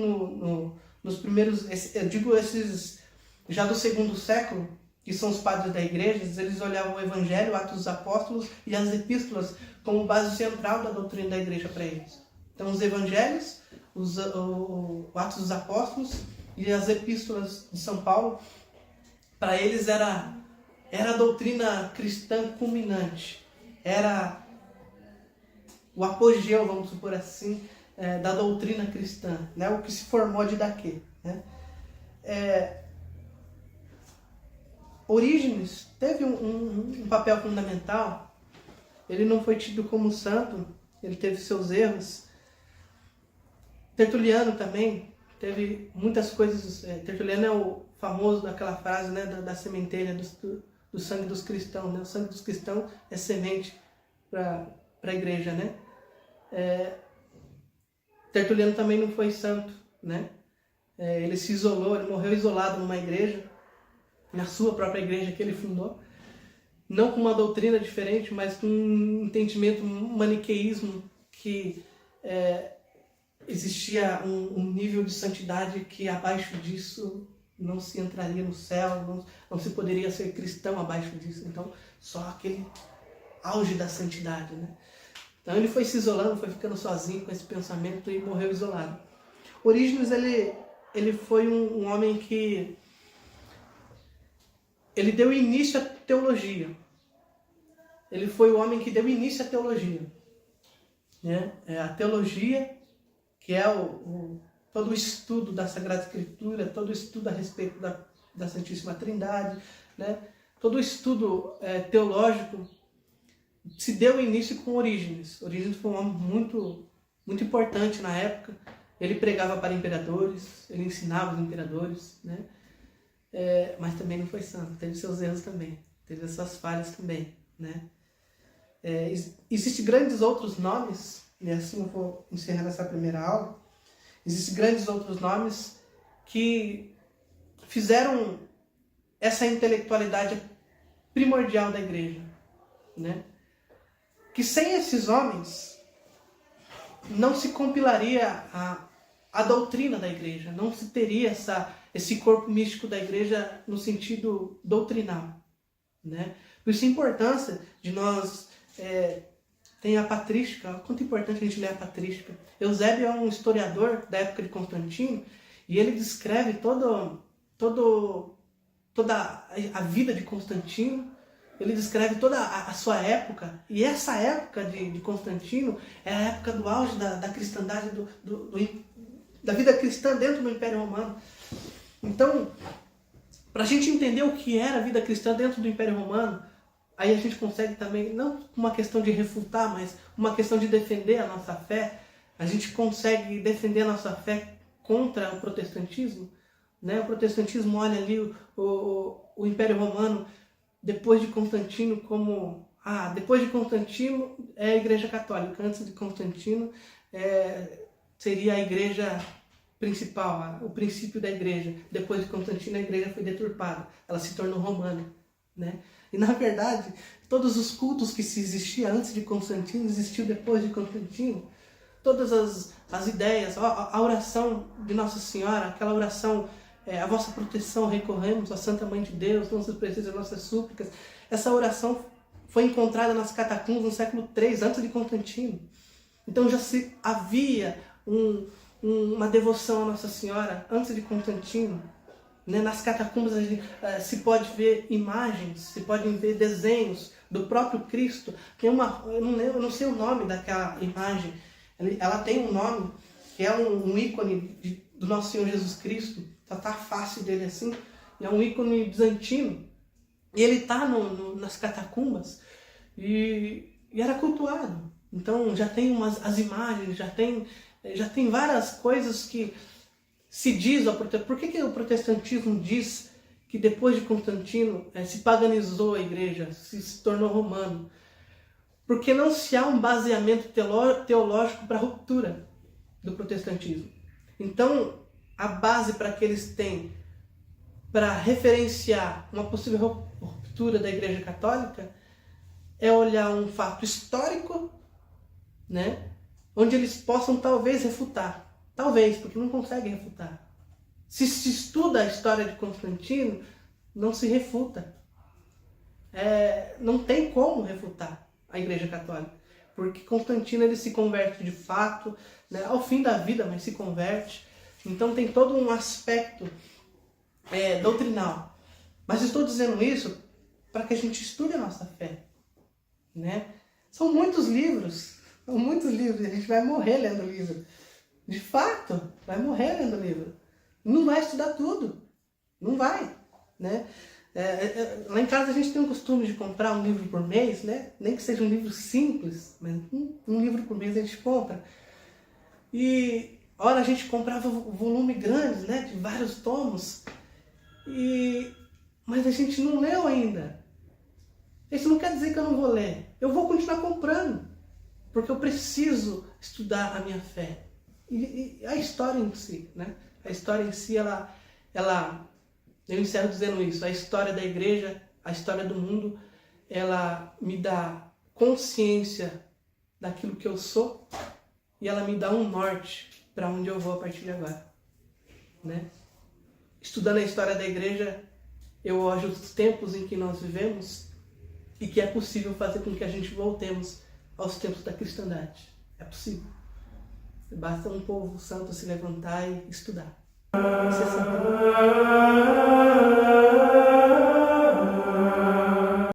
nos primeiros, eu digo esses já do 2º século, que são os padres da igreja, eles olhavam o Evangelho, Atos dos Apóstolos e as epístolas como base central da doutrina da igreja para eles. Então, os Evangelhos, o Atos dos Apóstolos e as epístolas de São Paulo, para eles era a doutrina cristã culminante, era o apogeu, vamos supor assim, da doutrina cristã, né? O que se formou de daqui, né? Orígenes teve um papel fundamental. Ele não foi tido como santo, ele teve seus erros. Tertuliano também teve muitas coisas. Tertuliano é o famoso daquela frase, né, da sementeira do sangue dos cristãos, né? O sangue dos cristãos é semente para a igreja, né? Tertuliano também não foi santo, né? Ele se isolou, ele morreu isolado numa igreja, na sua própria igreja que ele fundou, não com uma doutrina diferente, mas com um entendimento, um maniqueísmo, que existia um nível de santidade que abaixo disso não se entraria no céu, não se poderia ser cristão abaixo disso. Então, só aquele auge da santidade, né? Então ele foi se isolando, foi ficando sozinho com esse pensamento e morreu isolado. Orígenes, ele foi um homem que ele deu início à teologia. Ele foi o homem que deu início à teologia, né? A teologia, que é todo o estudo da Sagrada Escritura, todo o estudo a respeito da Santíssima Trindade, né? Todo o estudo teológico se deu início com Orígenes. Orígenes foi um homem muito, muito importante na época. Ele pregava para imperadores, ele ensinava os imperadores, né? Mas também não foi santo, teve seus erros também, teve as suas falhas também, né? Existem grandes outros nomes, e assim eu vou encerrar essa primeira aula. Existem grandes outros nomes que fizeram essa intelectualidade primordial da igreja, né? Que sem esses homens não se compilaria a doutrina da igreja, não se teria esse corpo místico da igreja no sentido doutrinal, né? Por isso a importância de nós tem a patrística. Quanto importante a gente ler a patrística. Eusébio é um historiador da época de Constantino e ele descreve toda a vida de Constantino. Ele descreve toda a sua época, e essa época de Constantino é a época do auge da cristandade, da vida cristã dentro do Império Romano. Então, para a gente entender o que era a vida cristã dentro do Império Romano, aí a gente consegue também, não uma questão de refutar, mas uma questão de defender a nossa fé. A gente consegue defender a nossa fé contra o protestantismo, né? O protestantismo olha ali o Império Romano depois de Constantino como... depois de Constantino é a Igreja Católica, antes de Constantino seria a Igreja principal, o princípio da Igreja. Depois de Constantino a Igreja foi deturpada, ela se tornou romana, né? E na verdade, todos os cultos que se existia antes de Constantino existiu depois de Constantino. Todas as ideias, a oração de Nossa Senhora, aquela oração, a vossa proteção recorremos, a Santa Mãe de Deus, não se precisa de nossas súplicas. Essa oração foi encontrada nas catacumbas no século III, antes de Constantino. Então já havia uma devoção a Nossa Senhora antes de Constantino. Nas catacumbas se pode ver imagens, se podem ver desenhos do próprio Cristo. Tem eu não sei o nome daquela imagem. Ela tem um nome, que é um ícone do nosso Senhor Jesus Cristo. Tá a face dele assim. E é um ícone bizantino. E ele está nas catacumbas e era cultuado. Então já tem as imagens, já tem várias coisas que se diz. Por que o protestantismo diz que depois de Constantino se paganizou a igreja, se tornou romano? Porque não se há um baseamento teológico para a ruptura do protestantismo. Então, a base para que eles têm para referenciar uma possível ruptura da Igreja Católica é olhar um fato histórico, né, onde eles possam talvez refutar. Talvez, porque não conseguem refutar. Se estuda a história de Constantino, não se refuta. não tem como refutar a Igreja Católica, porque Constantino ele se converte de fato, né, ao fim da vida, mas se converte. Então tem todo um aspecto doutrinal. Mas estou dizendo isso para que a gente estude a nossa fé, né? São muitos livros, a gente vai morrer lendo livro. De fato, vai morrer lendo livro. Não vai estudar tudo, não vai, né? Lá em casa a gente tem o costume de comprar um livro por mês, né? Nem que seja um livro simples, mas um livro por mês a gente compra. E ora a gente comprava volume grande, né? De vários tomos. Mas a gente não leu ainda. Isso não quer dizer que eu não vou ler. Eu vou continuar comprando, porque eu preciso estudar a minha fé. E a história em si, né? A história em si, eu encerro dizendo isso. A história da igreja, a história do mundo, ela me dá consciência daquilo que eu sou e ela me dá um norte para onde eu vou a partir de agora, né? Estudando a história da igreja, eu olho os tempos em que nós vivemos e que é possível fazer com que a gente voltemos aos tempos da cristandade. É possível. Basta um povo santo se levantar e estudar. Isso é santo.